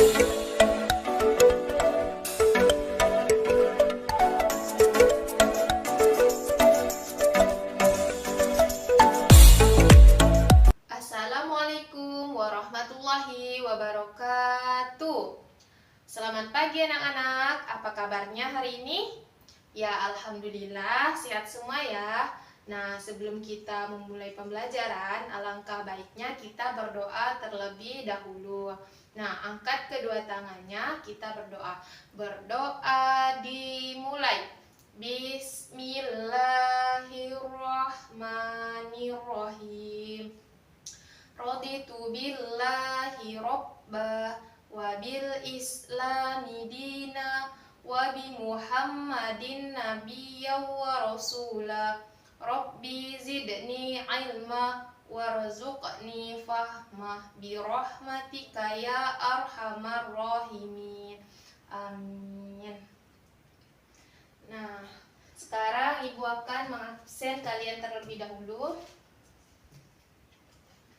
Assalamualaikum warahmatullahi wabarakatuh. Selamat pagi anak-anak, apa kabarnya hari ini? Ya, alhamdulillah sehat semua ya. Nah, sebelum kita memulai pembelajaran, alangkah baiknya kita berdoa terlebih dahulu. Nah, angkat kedua tangannya, kita berdoa. Berdoa dimulai. Bismillahirrahmanirrahim. Raditu billahi robba wa bil islami dina wa bi muhammadin nabiyya wa rasula. Rabbi zidni ilma warzuqni fahmah bi rahmatika ya arhamar rahimin. Amin. Nah, sekarang ibu akan mengabsen kalian terlebih dahulu.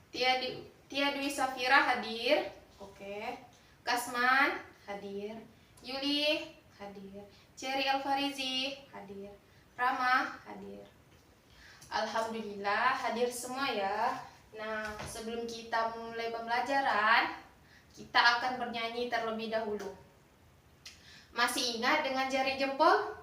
Tia Dwi Safira hadir. Oke. Kasman hadir. Yuli hadir. Cherry Alfarizi hadir. Rama hadir. Alhamdulillah hadir semua ya. Nah, sebelum kita mulai pembelajaran, kita akan bernyanyi terlebih dahulu. Masih ingat dengan jari jempol?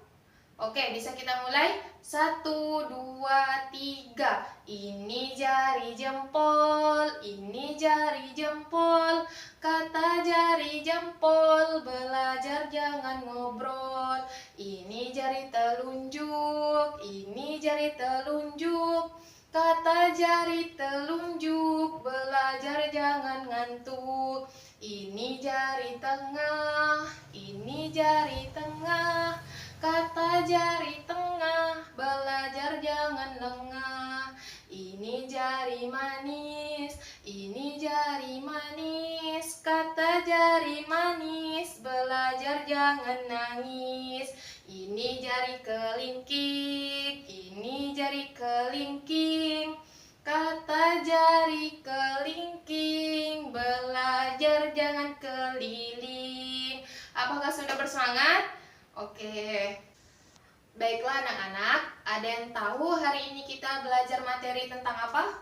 Oke, bisa kita mulai? 1, 2, 3. Ini jari jempol, ini jari jempol. Kata jari jempol, belajar jangan ngobrol. Ini jari telunjuk, ini jari telunjuk. Kata jari telunjuk, belajar jangan ngantuk. Ini jari tengah, ini jari tengah. Kata jari tengah, belajar jangan lengah. Ini jari manis, ini jari manis. Kata jari manis, belajar jangan nangis. Ini jari kelingking, ini jari kelingking. Kata jari kelingking, belajar jangan keliling. Apakah sudah bersemangat? Oke, baiklah anak-anak, ada yang tahu hari ini kita belajar materi tentang apa?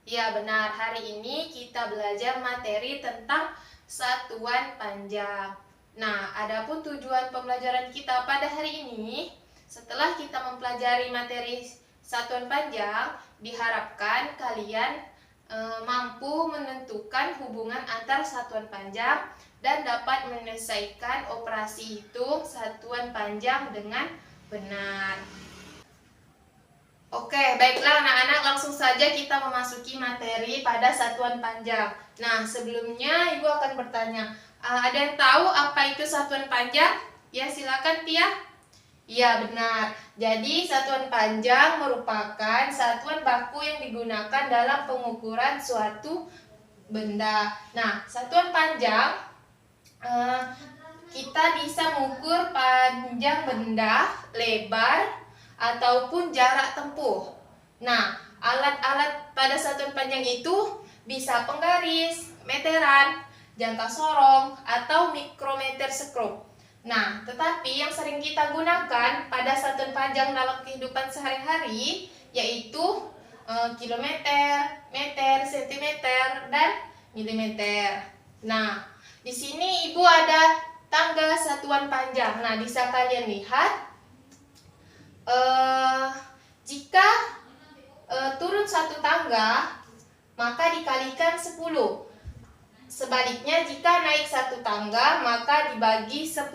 Ya benar, hari ini kita belajar materi tentang satuan panjang. Nah, adapun tujuan pembelajaran kita pada hari ini, setelah kita mempelajari materi satuan panjang, diharapkan kalian mampu menentukan hubungan antar satuan panjang dan dapat menyelesaikan operasi hitung satuan panjang dengan benar. Oke, baiklah anak-anak, langsung saja kita memasuki materi pada satuan panjang. Nah, sebelumnya ibu akan bertanya, ada yang tahu apa itu satuan panjang? Ya, silakan Tia. Ya, benar. Jadi, satuan panjang merupakan satuan baku yang digunakan dalam pengukuran suatu benda. Nah, satuan panjang kita bisa mengukur panjang benda, lebar, ataupun jarak tempuh. Nah, alat-alat pada satuan panjang itu bisa penggaris, meteran, jangka sorong, atau mikrometer skrup. Nah, tetapi yang sering kita gunakan pada satuan panjang dalam kehidupan sehari-hari yaitu kilometer, meter, sentimeter, dan milimeter. Nah, di sini ibu ada tangga satuan panjang. Nah, bisa kalian lihat jika turun satu tangga maka dikalikan 10. Sebaliknya, jika naik satu tangga, maka dibagi 10.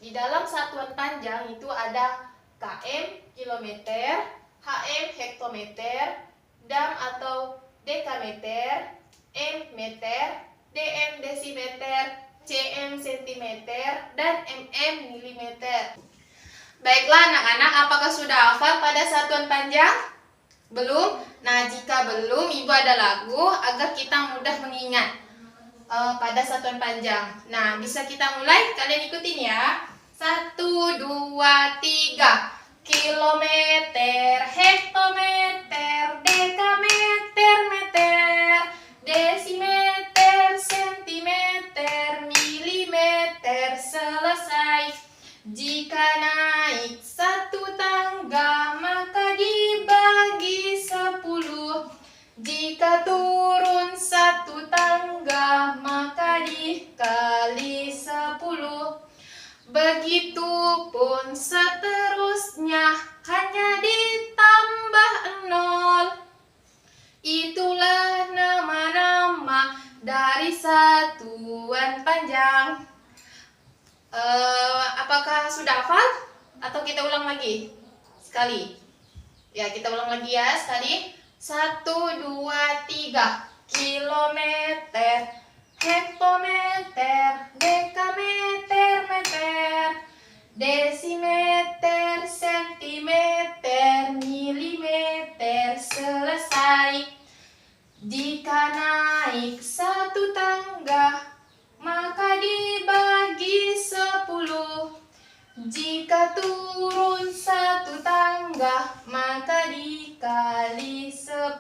Di dalam satuan panjang itu ada km, kilometer, hm, hektometer, dam atau dekameter, m, meter, dm, desimeter, cm, sentimeter, dan mm, milimeter. Baiklah anak-anak, apakah sudah hafal pada satuan panjang? Belum? Nah, jika belum, ibu ada lagu agar kita mudah mengingat pada satuan panjang. Nah, bisa kita mulai? Kalian ikutin ya. 1, 2, 3. Kilometer, hektometer, dekameter, meter, desimeter, sentimeter, pun seterusnya hanya ditambah 0. Itulah nama-nama dari satuan panjang. Apakah sudah hafal? Atau kita ulang lagi? Sekali. Ya, kita ulang lagi ya, sekali. 1, 2, 3. Kilometer, hektometer, dekameter, meter, desimeter, sentimeter, milimeter. Selesai. Jika naik satu tangga, maka dibagi 10. Jika turun satu tangga, maka dikali 10.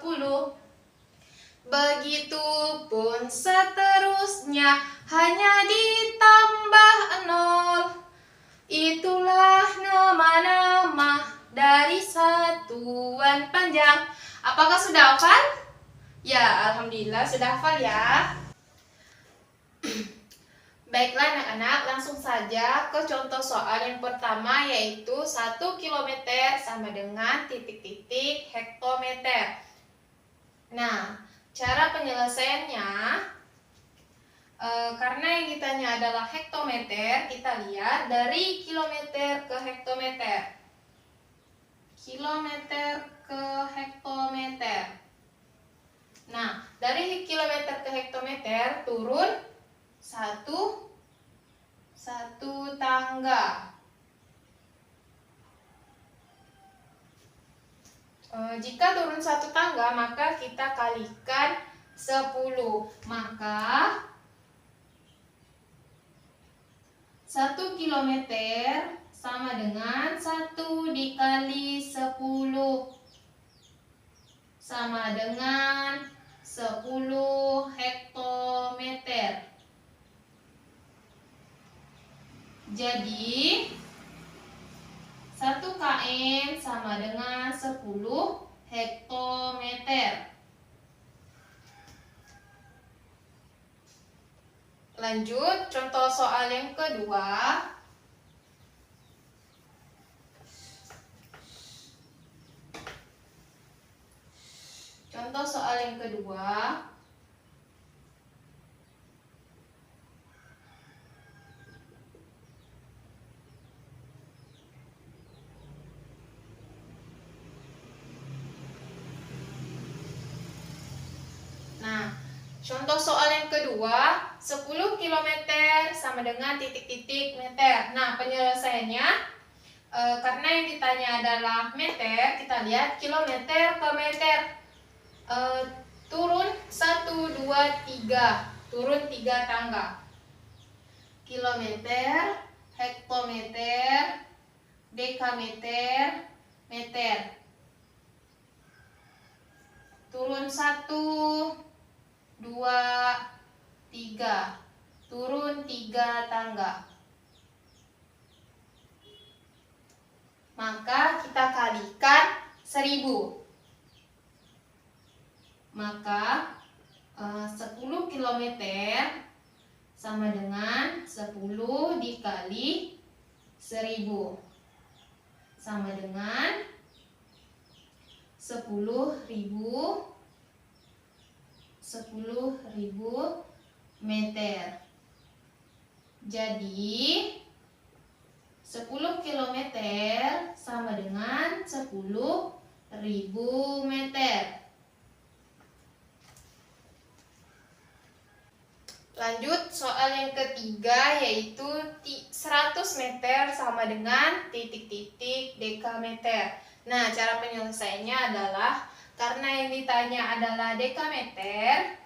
Begitupun seterusnya hanya ditambah 0. Itulah nama-nama dari satuan panjang. Apakah sudah hafal? Ya, alhamdulillah sudah hafal ya. Baiklah anak-anak, langsung saja ke contoh soal yang pertama, yaitu 1 kilometer sama dengan titik-titik hektometer. Nah, cara penyelesaiannya, karena yang ditanya adalah hektometer, kita lihat dari kilometer ke hektometer. Kilometer ke hektometer. Nah, dari kilometer ke hektometer turun satu tangga. Jika turun satu tangga, maka kita kalikan 10. Maka 1 kilometer sama dengan 1 dikali 10, sama dengan 10 hektometer. Jadi 1 km sama dengan 10 hektometer. Lanjut, contoh soal yang kedua. Contoh soal yang kedua. Contoh soal yang kedua, 10 km sama dengan titik-titik meter. Nah, penyelesaiannya, karena yang ditanya adalah meter, kita lihat kilometer ke meter. Turun 1, 2, 3. Turun 3 tangga. Kilometer, hektometer, dekameter, meter. Turun 1, 2, 3. Turun 3 tangga. Maka kita kalikan 1000. Maka 10 km sama dengan 10 dikali 1000, sama dengan 10.000 meter. Jadi 10 km sama dengan 10.000 meter. Lanjut soal yang ketiga, yaitu 100 meter sama dengan titik-titik dekameter. Nah, cara penyelesaiannya adalah, karena yang ditanya adalah dekameter,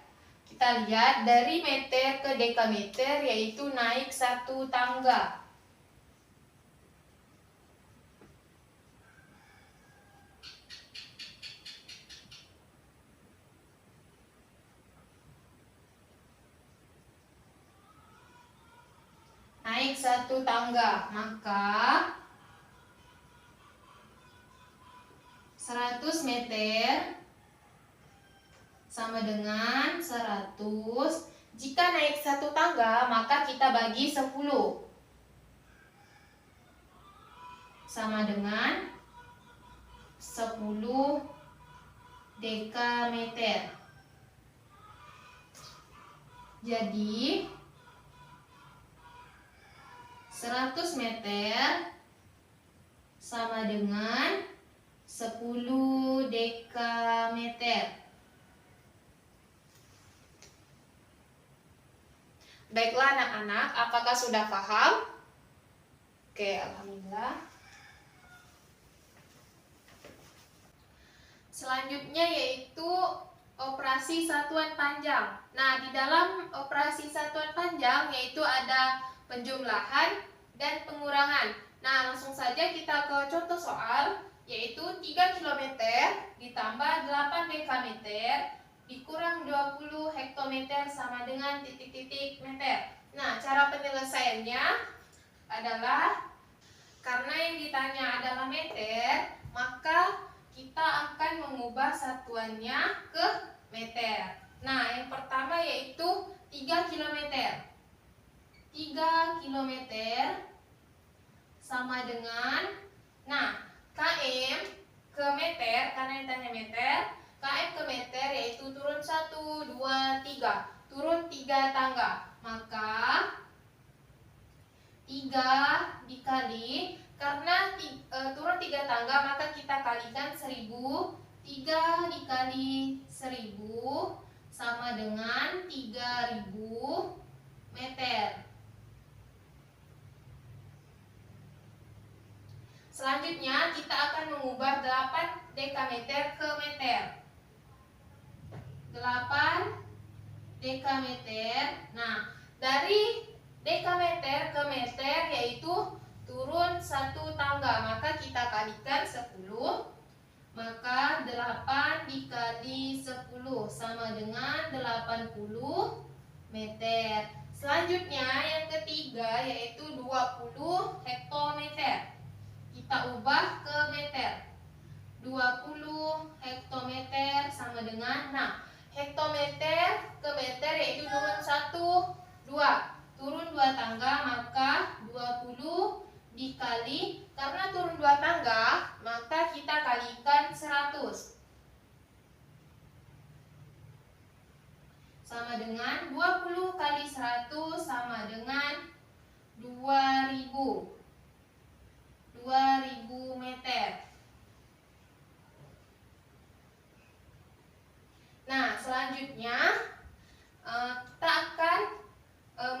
kita lihat dari meter ke dekameter, yaitu naik 1 tangga. Naik 1 tangga, maka 100 meter sama dengan 100. Jika naik 1 tangga, maka kita bagi 10. sama dengan 10 dekameter. Jadi 100 meter sama dengan 10 dekameter. Baiklah anak-anak, apakah sudah paham? Oke, alhamdulillah. Selanjutnya yaitu operasi satuan panjang. Nah, di dalam operasi satuan panjang yaitu ada penjumlahan dan pengurangan. Nah, langsung saja kita ke contoh soal, yaitu 3 km ditambah 8 dekameter dikurang 20 hektometer sama dengan titik-titik meter. Nah, cara penyelesaiannya adalah karena yang ditanya adalah meter, maka kita akan mengubah satuannya ke meter. Nah, yang pertama yaitu 3 km. 3 km sama dengan, nah, km ke meter, karena yang ditanya meter, km ke meter yaitu turun 1, 2, 3. Turun 3 tangga. Maka 3 dikali, karena turun 3 tangga maka kita kalikan 1000. 3 dikali 1000 sama dengan 3000 meter. Selanjutnya kita akan mengubah 8 dekameter ke meter. 8 dekameter. Nah, dari dekameter ke meter yaitu turun 1 tangga, maka kita kalikan 10. Maka 8 dikali 10 sama dengan 80 meter. Selanjutnya yang ketiga yaitu 20 hektometer. Kita ubah ke meter. 20 hektometer sama dengan, nah, hektometer ke meter yaitu turun 1, 2. Turun 2 tangga, maka 20 dikali, karena turun 2 tangga, maka kita kalikan 100. Sama dengan 20 kali 100 sama dengan 2000. 2000 meter. Nah, selanjutnya kita akan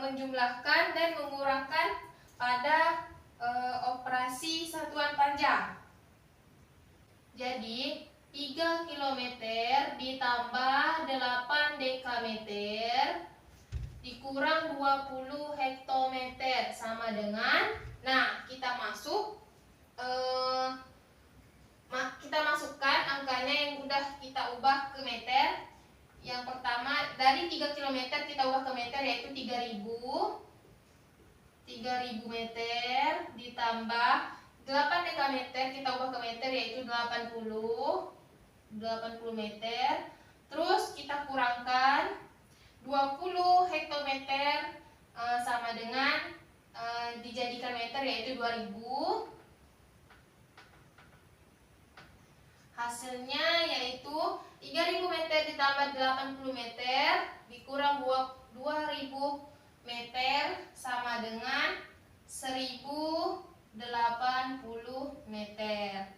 menjumlahkan dan mengurangkan pada operasi satuan panjang. Jadi 3 km ditambah 8 dekameter dikurang 20 hektometer sama dengan, nah, kita masukkan angkanya yang udah kita ubah ke meter. Yang pertama dari 3 km kita ubah ke meter yaitu 3000 meter ditambah 8 dekameter kita ubah ke meter yaitu 80 meter. Terus kita kurangkan 20 hektometer sama dengan dijadikan meter yaitu 2000. Hasilnya yaitu 3000 meter ditambah 80 meter dikurang 2000 meter sama dengan 1080 meter.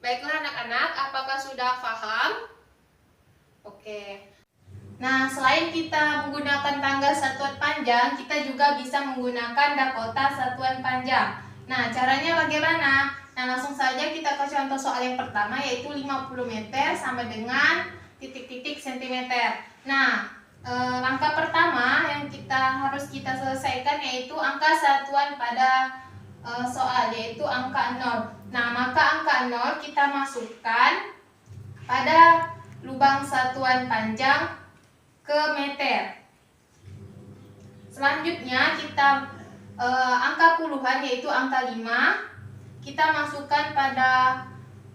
Baiklah anak-anak, apakah sudah paham? Oke. Nah, selain kita menggunakan tanggal satuan panjang, kita juga bisa menggunakan Dakota satuan panjang. Nah, caranya bagaimana? Nah, langsung saja kita ke contoh soal yang pertama yaitu 50 meter sama dengan titik-titik sentimeter. Nah, langkah pertama yang harus kita selesaikan yaitu angka satuan pada soal, yaitu angka 0. Nah, maka angka 0 kita masukkan pada lubang satuan panjang ke meter. Selanjutnya kita angka puluhan yaitu angka 5 kita masukkan pada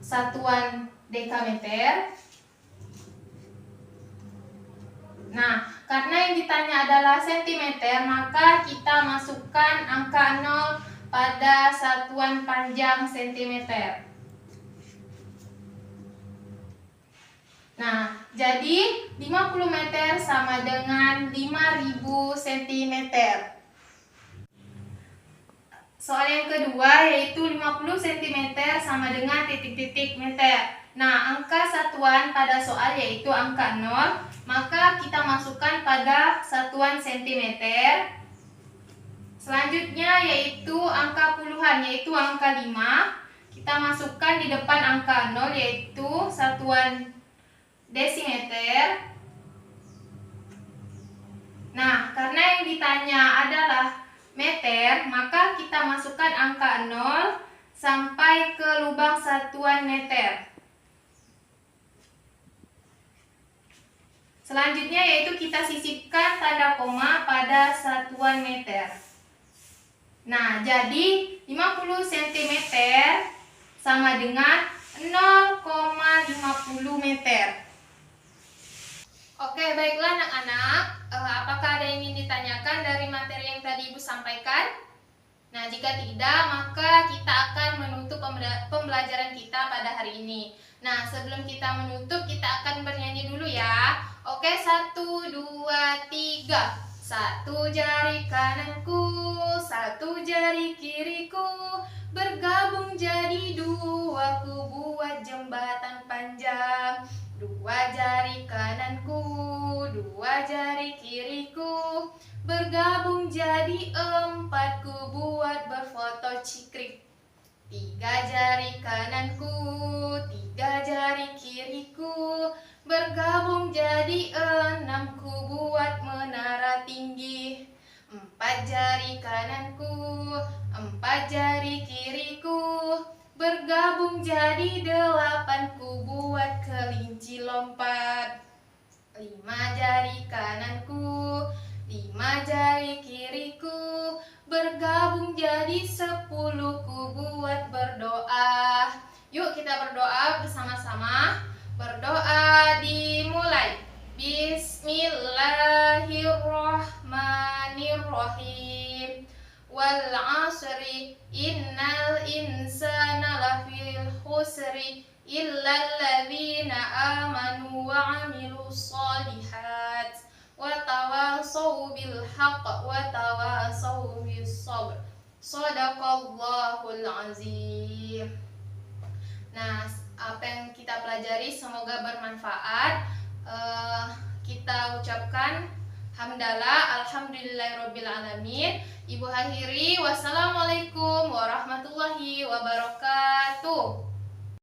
satuan dekameter. Nah, karena yang ditanya adalah sentimeter, maka kita masukkan angka 0 pada satuan panjang sentimeter. Nah, jadi 50 meter sama dengan 5000 cm. Soal yang kedua yaitu 50 cm sama dengan titik-titik meter. Nah, angka satuan pada soal yaitu angka 0, maka kita masukkan pada satuan cm. Selanjutnya yaitu angka puluhan yaitu angka 5. Kita masukkan di depan angka 0 yaitu satuan desimeter. Nah, karena yang ditanya adalah meter, maka kita masukkan angka 0 sampai ke lubang satuan meter. Selanjutnya yaitu kita sisipkan tanda koma pada satuan meter. Nah, jadi 50 cm sama dengan 0,50 meter. Oke, baiklah anak-anak, apakah ada yang ingin ditanyakan dari materi yang tadi Ibu sampaikan? Nah, jika tidak, maka kita akan menutup pembelajaran kita pada hari ini. Nah, sebelum kita menutup, kita akan bernyanyi dulu ya. Oke, 1, 2, 3. Satu jari kananku, satu jari kiriku, bergabung jadi dua, ku buat jembatan panjang. Dua jari kananku, dua jari kiriku, bergabung jadi 4, ku buat berfoto cikrik. Tiga jari kananku, tiga jari kiriku, bergabung jadi 6, ku buat menara tinggi. Empat jari kananku, empat jari kiriku, bergabung jadi 8, ku buat kelinci lompat. Lima jari kananku, lima jari kiriku, bergabung jadi 10, ku buat berdoa. Yuk kita berdoa bersama-sama. Berdoa dimulai. Bismillahirrahmanirrahim. Wal 'asri innal insana lafil khusri illal ladzina amanu wa 'amilus shalihat wa tawasaw bil haqq wa tawasaw bis sabr. Shadaqallahul azim. Nah, apa yang kita pelajari semoga bermanfaat. Kita ucapkan hamdalah, alhamdulillahirabbil alamin. Ibu akhiri, wassalamualaikum warahmatullahi wabarakatuh.